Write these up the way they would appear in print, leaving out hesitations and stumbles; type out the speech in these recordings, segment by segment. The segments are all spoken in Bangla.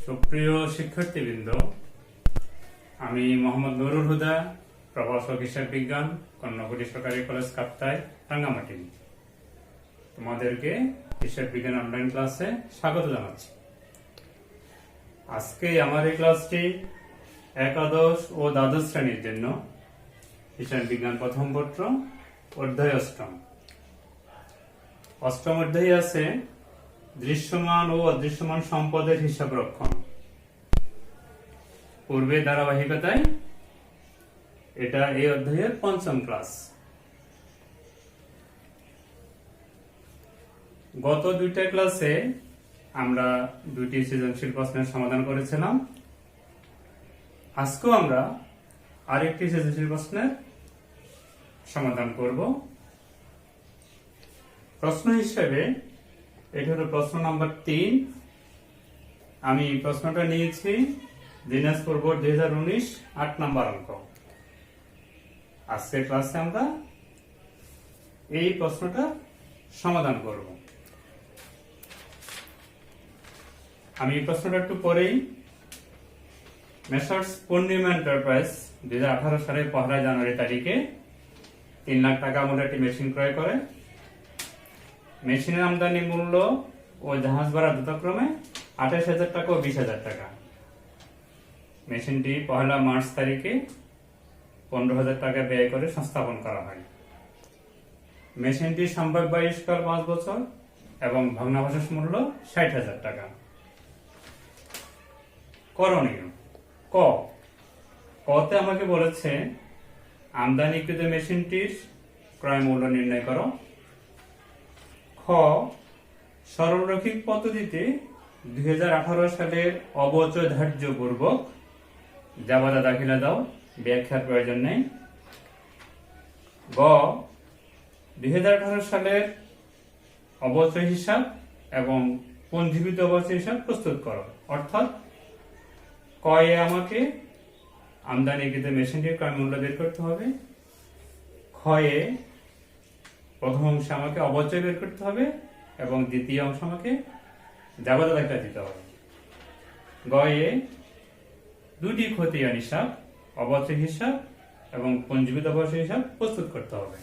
সুপ্রিয় শিক্ষার্থীবৃন্দ, আমি মোহাম্মদ নুরুল হুদা, প্রভাষক হিসাব বিজ্ঞান, কর্ণফুলী সরকারি কলেজ, কাপ্তাই, রাঙ্গামাটি। তোমাদেরকে হিসাব বিজ্ঞান অনলাইন ক্লাসে স্বাগত জানাচ্ছি। আজকে আমার এই ক্লাসটি একাদশ ও দ্বাদশ শ্রেণীর জন্য হিসাব বিজ্ঞান প্রথম পত্র অধ্যায় অষ্টম। অষ্টম অধ্যায়ে আছে দৃশ্যমান ও অদৃশ্যমান সম্পদের হিসাব রক্ষণ। পূর্বে ধারাবাহিকতায় এটা এই অধ্যায়ের পঞ্চম ক্লাস। গত দুইটা ক্লাসে আমরা দুটি সৃজনশীল প্রশ্নের সমাধান করেছিলাম। আজকেও আমরা আরেকটি সৃজনশীল প্রশ্নের সমাধান করব। প্রশ্ন হিসেবে এটা হলো প্রশ্ন নাম্বার 3। আমি প্রশ্নটা নিয়েছি দিনাজপুর বোর্ড 2019 8 নাম্বার অঙ্ক। আজকের ক্লাসে আমরা এই প্রশ্নটা সমাধান করব। আমি এই প্রশ্নটা একটু পরেই মেসার্স পূর্ণিমা এন্টারপ্রাইজ 2018 সালের 1 জানুয়ারি তারিখে 3 লাখ টাকা মূল্যের একটি মেশিন ক্রয় করে। মেশিনের আমদানি মূল্য ও জাহাজ ভাড়া যথাক্রমে 28,000 টাকা ও 20,000 টাকা। মেশিনটি 1 মার্চ তারিখে 15,000 টাকা ব্যয় করে সংস্থাপন করা হয়। মেশিনটির সম্ভাব্য আয়ুষ্কাল 5 বছর এবং ভগ্নাবশেষ মূল্য 60,000 টাকা। করণীয় কতে আমাকে বলেছে আমদানিকৃত মেশিনটির ক্রয় মূল্য নির্ণয় করো। খ সরলরৈখিক পদ্ধতিতে 2018 সালের অবচয় ধার্য পূর্বক জাবাদা দাখিলা দাও, ব্যাখ্যার প্রয়োজন নেই। গ 2018 সালের অবচয় হিসাব এবং পঞ্জীকৃত অবচয় হিসাব প্রস্তুত করো। অর্থাৎ কয়ে আমাকে আমদানিকৃত মেশিনটির ক্রয় মূল্য বের করতে হবে, ক্ষয়ে প্রথম অংশে আমাকে অবচয় বের করতে হবে এবং দ্বিতীয় অংশ আমাকে জাবাদা দাখিলা দিতে হবে। গয়ে দুটি খতিয়ান হিসাব, অবচয় হিসাব এবং পঞ্জীকৃত অবচয় হিসাব প্রস্তুত করতে হবে।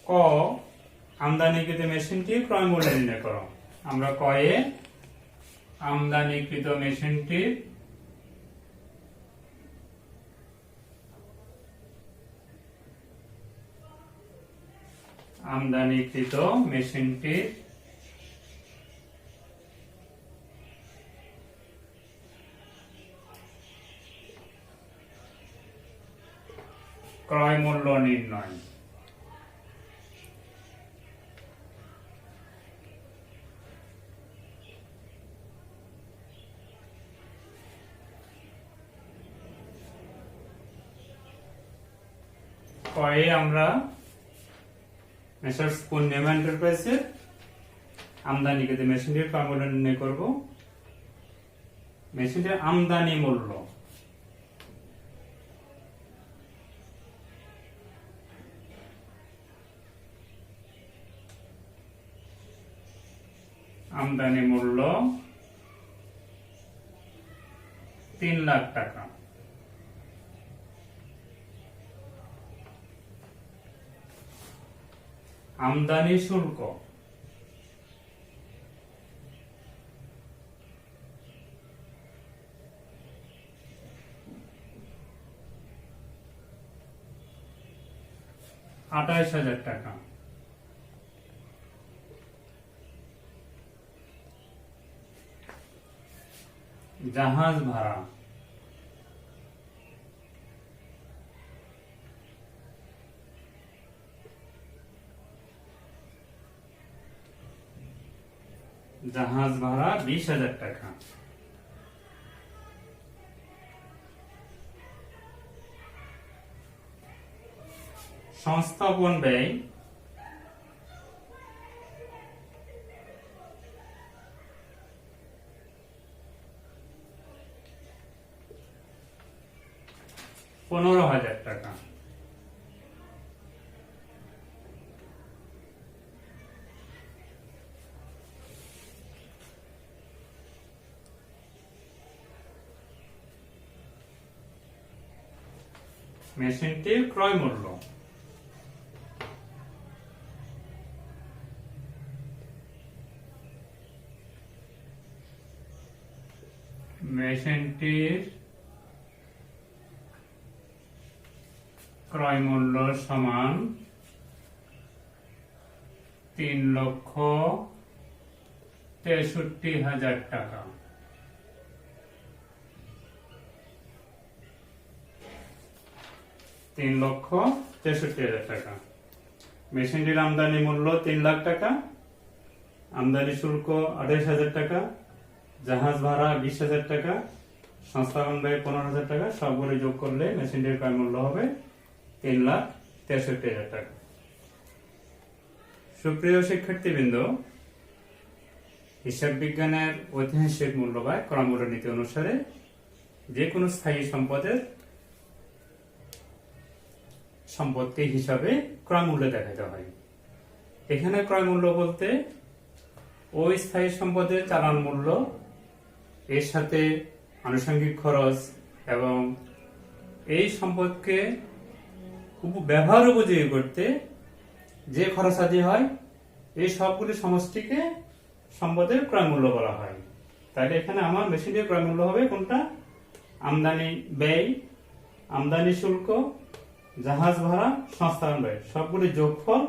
ক আমদানিকৃত মেশিনটির ক্রয় মূল্য নির্ণয় করো। আমরা কয়ে আমদানিকৃত মেশিনটির ক্রয় মূল্য নির্ণয়। কয়ে আমরা মেসার্স পূর্ণিমা এন্টারপ্রাইজের আমদানিকৃত মেশিনটির ক্রয় মূল্য নির্ণয় করব। মেশিনটির আমদানি মূল্য $3 লাখ টাকা। আমদানি শুল্ক $28,000 টাকা। জাহাজ ভাড়া $20,000 টাকা। সংস্থাপন ব্যয় $15,000 টাকা। মেশিনটির ক্রয় মূল্য। মেশিনটির ক্রয় মূল্য সমান 3,63,000 টাকা। টাকা। মেশিনটির আমদানি মূল্য 3 লাখ টাকা, আমদানি শুল্ক 28,000 টাকা, জাহাজ ভাড়া 20,000 টাকা, সংস্থাপন ব্যয় 15,000 টাকা, সবগুলো যোগ করলে মেশিনটির ক্রয় মূল্য হবে 3,63,000 টাকা। সুপ্রিয় শিক্ষার্থীবৃন্দ, হিসাব বিজ্ঞানের ঐতিহাসিক মূল্য বা ক্রয় মূল্য নীতি অনুসারে যে কোনো স্থায়ী সম্পদকে হিসাবে ক্রয় মূল্য দেখাতে হয়। এখানে ক্রয় মূল্য বলতে ওই স্থায়ী সম্পদের চালান মূল্য, এর সাথে আনুষঙ্গিক খরচ এবং এই সম্পদকে ব্যবহার উপযোগী করতে যে খরচাদি হয়, এই সবগুলি সমষ্টিকে সম্পদের ক্রয় মূল্য বলা হয়। তাহলে এখানে আমার মেশিনের ক্রয় মূল্য হবে কোনটা? আমদানি ব্যয়, আমদানি শুল্ক, জাহাজ ভাড়া, সংস্থাপন ব্যয়, সবগুলি যোগফল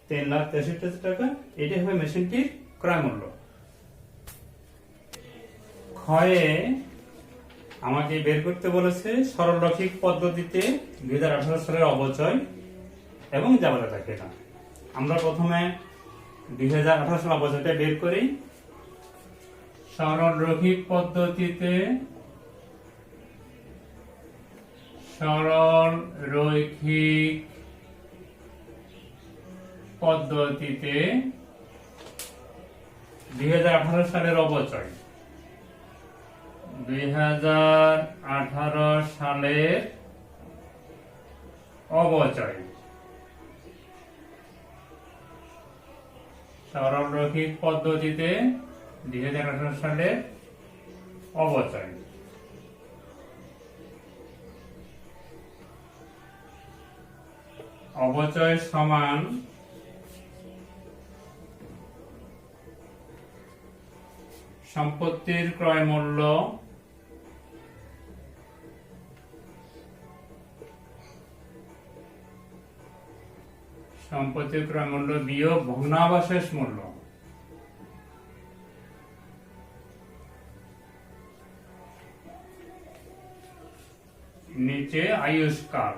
3,63,000 টাকা। এটাই হবে মেশিনটির ক্রয় মূল্য। ক্ষয়ে আমাকে বের করতে বলেছে সরলরৈখিক পদ্ধতিতে 2018 সালের অবচয় এবং জাবেদা কেনা। আমরা প্রথমে 2018 সালের অবচয়টা বের করি। সরলরৈখিক পদ্ধতিতে 2018 সালের অবচয়, 2018 সালের অবচয়, সরলরৈখিক পদ্ধতিতে 2018 সালের অবচয়। অবচয় সমান সম্পত্তির ক্রয় মূল্য বিয়োগ ভগ্নাবশেষ মূল্য। নিচে আয়ুষ্কাল।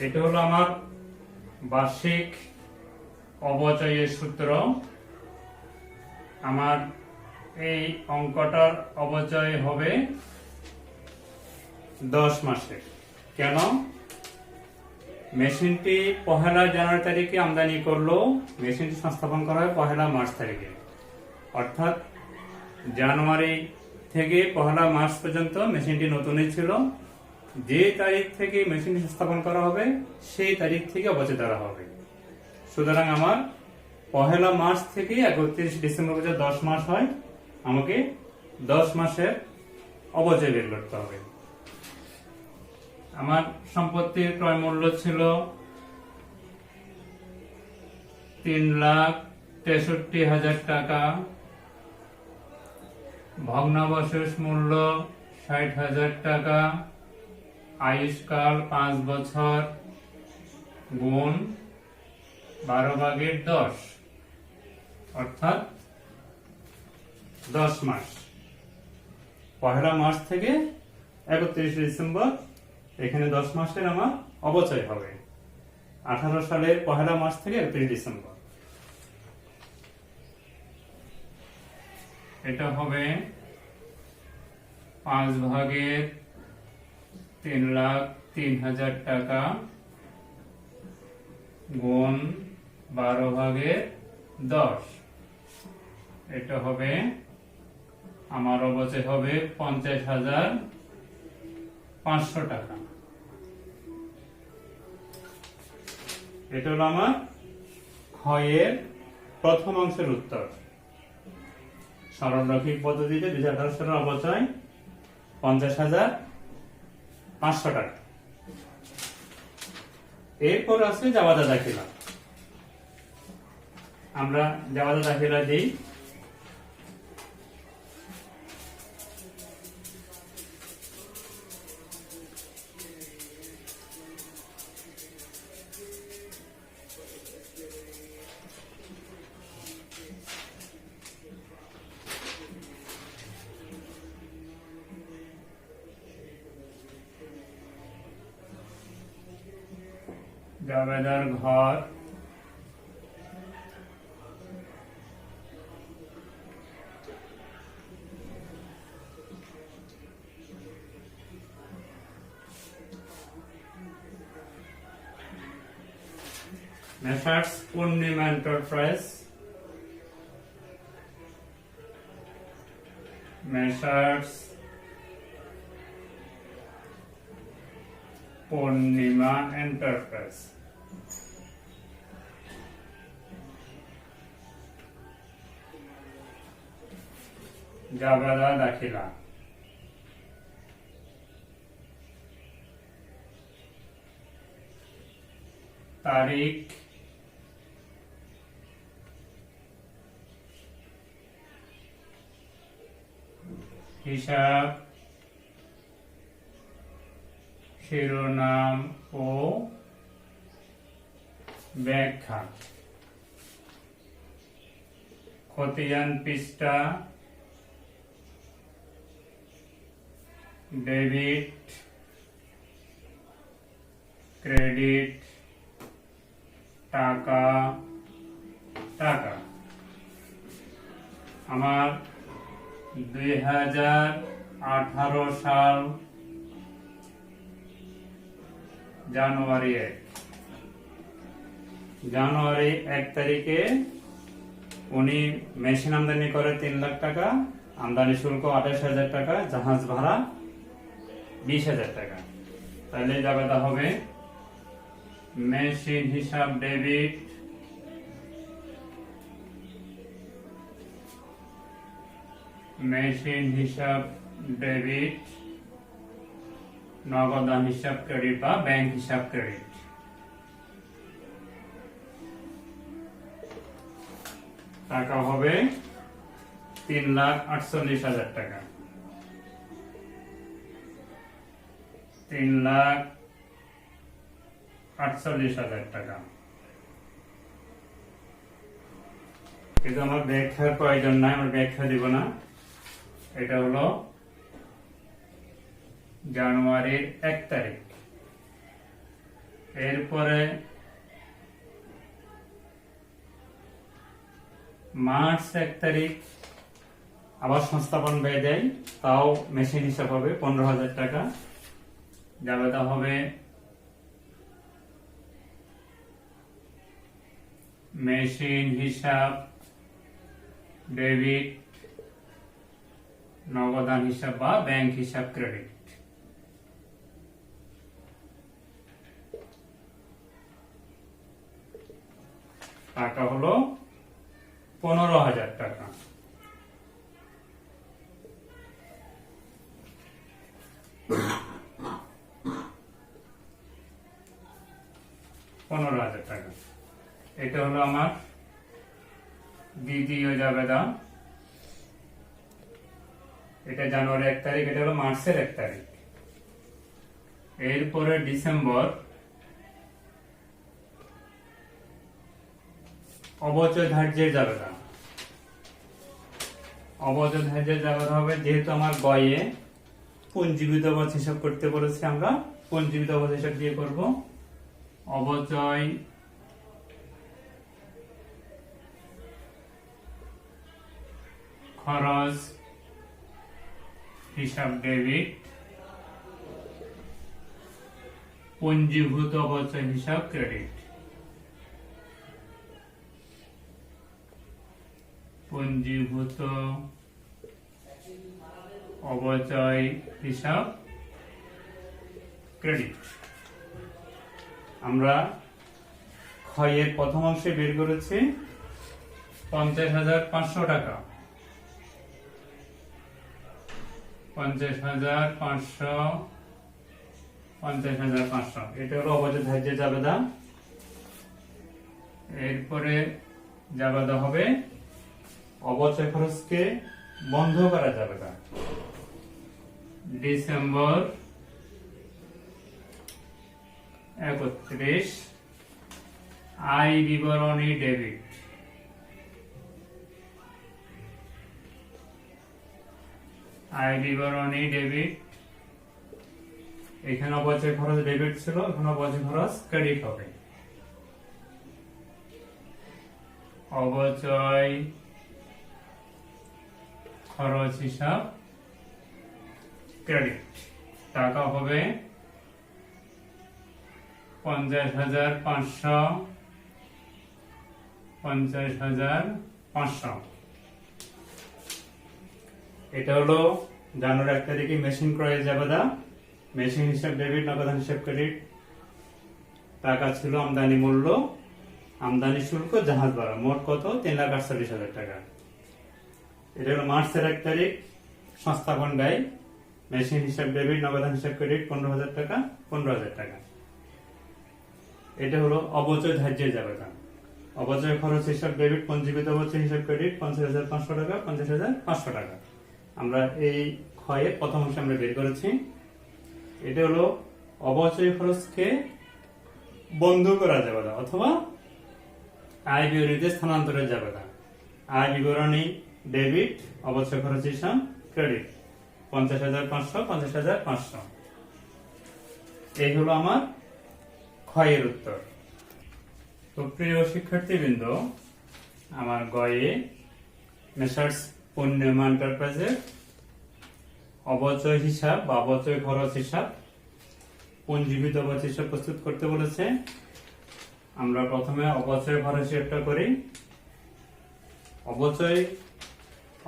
এটা হলো আমার বার্ষিক অবচয়ের সূত্র। আমার এই অঙ্কটার অবচয় হবে 10 মাসের। কেন? মেশিনটি 1 জানুয়ারি তারিখে আমদানি করলো, মেশিনটি সংস্থাপন করা হয় 1 মার্চ তারিখে, অর্থাৎ জানুয়ারি থেকে 1 মার্চ পর্যন্ত মেশিনটি নতুনই ছিল। যে তারিখ থেকে মেশিনটি স্থাপন করা হবে সেই তারিখ থেকে অবচয় ধরা হবে। সুতরাং আমার 1 মার্চ থেকে 31 ডিসেম্বর পর্যন্ত 10 মাস হয়, আমাকে 10 মাসের অবচয় বের করতে হবে। আমার সম্পত্তির ক্রয় মূল্য ছিল 3,63,000 টাকা, ভগ্নাবশেষ মূল্য 60,000 টাকা, আয়ুষ্কাল 5 বছর গুণ 12/10 অর্থাৎ 10 মাস। 1 মার্চ থেকে 31 ডিসেম্বর, এখানে 10 মাসের আমার অবচয় হবে। 18 সালের 1 মার্চ থেকে 31 ডিসেম্বর। এটা হবে 5/3,03,000 টাকা গুণ 12/10। এটা হবে আমার অবচয় হবে 50,500 টাকা। এটা হলো আমার ক্ষয়ের প্রথম অংশের উত্তর। সরলরৈখিক পদ্ধতিতে 2018 সালের অবচয় 50,500 টাকা। এরপর আছে জাওয়াদা দাখিলা। আমরা জাওয়াদা দাখিলা দিই। জাবেদার ঘর, মেসার্স পূর্ণিমা এন্টারপ্রাইজ, মেসার্স পূর্ণিমা এন্টারপ্রাইজ। জাবেদা দাখিলা। তারিখ, হিসাব, শিরোনাম ও ব্যাখ্যা, খতিয়ান পৃষ্ঠা, ডেবিট, ক্রেডিট, টাকা, টাকা। আমার 2018 সাল জানুয়ারি 1 তারিখে উনি মেশিন আমদানি করে 3 লাখ টাকা, আমদানি শুল্ক 28,000 টাকা, জাহাজ ভাড়া 20,000 টাকা। তাহলে জাবেদা হবে মেশিন হিসাব ডেবিট, মেশিন হিসাব ডেবিট, নগদান হিসাব ক্রেডিট বা ব্যাংক হিসাব ক্রেডিট। টাকা হবে 3,48,000 টাকা। 3,48,000 টাকা। কিন্তু আমার ব্যাখ্যার প্রয়োজন নাই, আমার ব্যাখ্যা দিব না। এটা হলো জানুয়ারির 1 তারিখ। এরপরে মার্চ 1 তারিখ আবার সংস্থাপন ব্যয় দেয়, তাও মেশিন হিসাব হবে 15,000 টাকা। জাবেদা হবে মেশিন হিসাব ডেবিট, নগদান হিসাব বা ব্যাংক হিসাব ক্রেডিট। টাকা হলো 15,000 টাকা। টাকা। এটা হলো আমার দ্বিতীয় জাবেদা। এটা জানুয়ারি 1 তারিখ, এটা হলো মার্চের 1 তারিখ। এরপরে ডিসেম্বর অবচয় ধার্যের জাবেদা। অবচয় ধার্যের জাবেদা হবে, যেহেতু আমার গয়ে পঞ্জীবিত অবচয় হিসাব করতে বলেছি, আমরা পঞ্জীবিত অবচয় হিসাব দিয়ে করব। অবচয় খরচ হিসাব ডেবিট, পঞ্জীভূত অবচয় হিসাব ক্রেডিট। পঞ্জীভূত অবচয় হিসাব ক্রেডিট। আমরা খ ক্ষয়ের প্রথম অংশে বের করেছি 50,500 টাকা। 50,500, 50,500 এটা হলো অবচয় ধার্যের জাবেদা। এরপরে জাবেদা হবে অবচয় খরচকে বন্ধ করা জাবেদা। ডিসেম্বর 31 আয় বিবরণী ডেবিট। আয় বিবরণী ডেবিট, এখানে অবচয় খরচ ডেবিট ছিল, এখন অবচয় খরচ ক্রেডিট হবে। অবচয় খরচ হিসাব ক্রেডিট, টাকা হবে 50,500, 50,500। এটা হলো জানুয়ারি 1 তারিখে মেশিন ক্রয়ের জাবেদা। মেশিন হিসাব ডেবিট, নগদান হিসাব ক্রেডিট। টাকা ছিল আমদানি মূল্য, আমদানি শুল্ক, জাহাজ ভাড়া, মোট কত? 3,48,000 টাকা। এটা হলো মার্চের 1 তারিখ সংস্থাপন ব্যয়। মেশিন হিসাব ডেবিট, নগদান হিসাব ক্রেডিট 15,000 টাকা, 15,000 টাকা। এটা হলো অবচয় ধার্যের জাবেদা। অবচয় খরচ হিসাব ডেবিট, পঞ্জীকৃত অবচয় হিসাব ক্রেডিট 50,500 টাকা, 50,500 টাকা। আমরা এই ক্ষয়ের প্রথম অংশ আমরা বের করেছি। এটা হলো অবচয় খরচকে বন্ধ করা জাবেদা অথবা আয় বিবরণীতে স্থানান্তরের জাবেদা। আয় বিবরণী ডেবিট, অবচয় খরচ হিসাব ক্রেডিট 50,500, 50,500। এই হলো আমার ক্ষয়ের উত্তর। তো প্রিয় শিক্ষার্থীবৃন্দ, আমার গয়ে মেসার্স পূর্ণিমা এন্টারপ্রাইজের অবচয় হিসাব বা অবচয় খরচ হিসাব, পঞ্জীবিত অবচয় হিসাব প্রস্তুত করতে বলেছে। আমরা প্রথমে অবচয় খরচ হিসাবটা করি।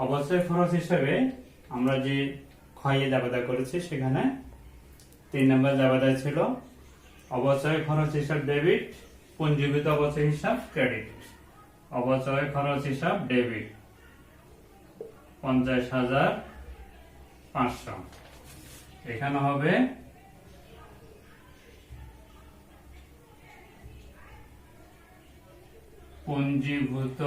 অবচয় খরচ হিসাবে আমরা যে ক্ষয়ে জাবেদা করেছি সেখানে 3 নম্বর জাবেদা ছিল অবচয় খরচ হিসাব ডেবিট, পঞ্জীবিত অবচয় হিসাব ক্রেডিট। অবচয় খরচ হিসাব ডেবিট 50,500। এখানে হবে পঞ্জীভূত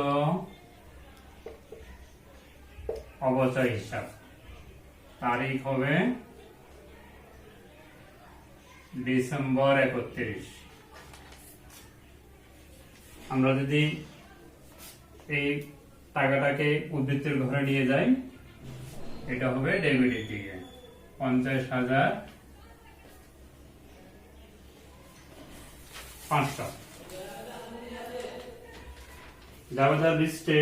অবচয় হিসাব, তারিখ হবে ডিসেম্বর 31। আমরা যদি এই টাকাটাকে উদ্বৃত্তের ঘরে নিয়ে যাই, এটা হবে ডেবিটের দিকে 50,500। জাবেদার লিস্টে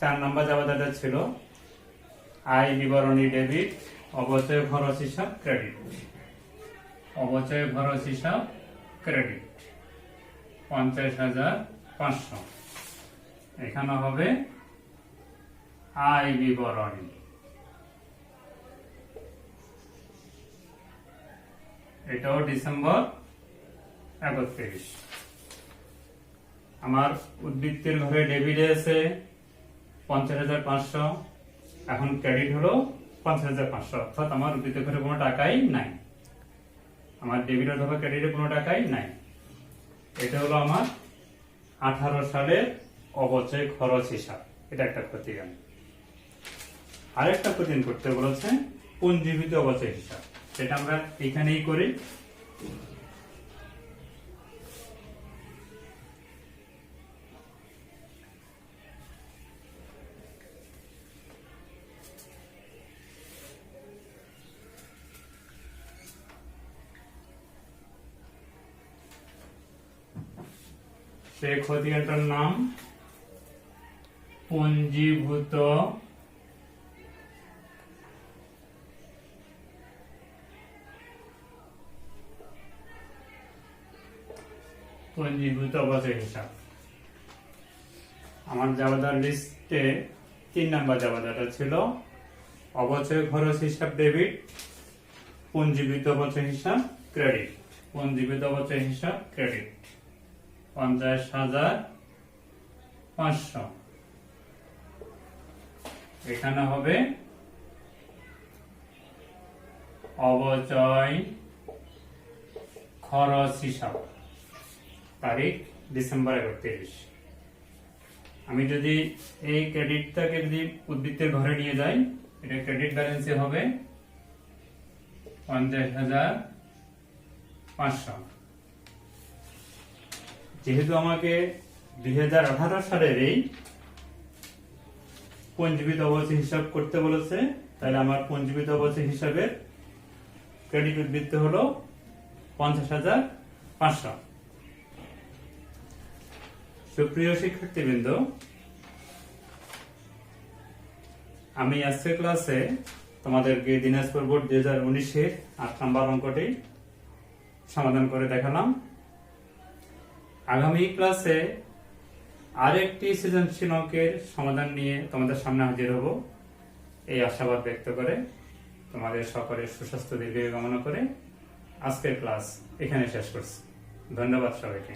4 নম্বর জাবেদাটা ছিল আয় বিবরণী ডেবিট, অবচয় খরচ হিসাব ক্রেডিট। অবচয় খরচ হিসাব ক্রেডিট 50,500। এখানে হবে আয় বিবরণী, এটাও ডিসেম্বর 31। আমার উদ্বৃত্তের ঘরে ডেবিটে আছে 50,500, এখন ক্রেডিট হলো 50,500, অর্থাৎ আমার উদ্বৃত্তের ঘরে কোনো টাকাই নাই। আমার ডেবিট অথবা ক্রেডিটে কোনো টাকাই নাই। এটা হলো আমার 18 সালের অবচয় খরচ হিসাব। এটা একটা প্রতিগান। আরেকটা প্রতিদিন করতে বলেছে পঞ্জীবিত অবচয় হিসাব, সেটা আমরা এখানেই করি। সেই খতিয়ানটার নাম পঞ্জীভূত অবচয় হিসাব। আমার জাবেদার লিস্টে 3 নম্বর জাবেদাটা ছিল অবচয় খরচ হিসাব ডেবিট, পঞ্জীবিত অবচয় হিসাব ক্রেডিট। পঞ্জীবিত অবচয় হিসাব ক্রেডিট 50,500। এখানে হবে অবচয় খরচ হিসাব, তারিখ ডিসেম্বর 31। আমি যদি এই ক্রেডিটটাকে যদি উদ্বৃত্তের ঘরে নিয়ে যাই, এটা ক্রেডিট ব্যালেন্সে হবে 50,500। যেহেতু আমাকে 2018 সালের এই পঞ্জীবিত অবচয় হিসাব করতে বলেছে, তাহলে আমার পঞ্জীবিত অবচয় হিসাবের ক্রেডিট উদ্বৃত্ত হলো 50,500। সুপ্রিয় শিক্ষার্থীবৃন্দ, আমি আজকের ক্লাসে তোমাদেরকে দিনাজপুর বোর্ড 2019-এর 8 নম্বর অঙ্কটি সমাধান করে দেখালাম। আগামী ক্লাসে আরেকটি সৃজনশীল অঙ্কের সমাধান নিয়ে তোমাদের সামনে হাজির হব, এই আশাবাদ ব্যক্ত করে তোমাদের সকলের সুস্বাস্থ্য দীর্ঘায়ু কামনা করে আজকের ক্লাস এখানে শেষ করছি। ধন্যবাদ সবাইকে।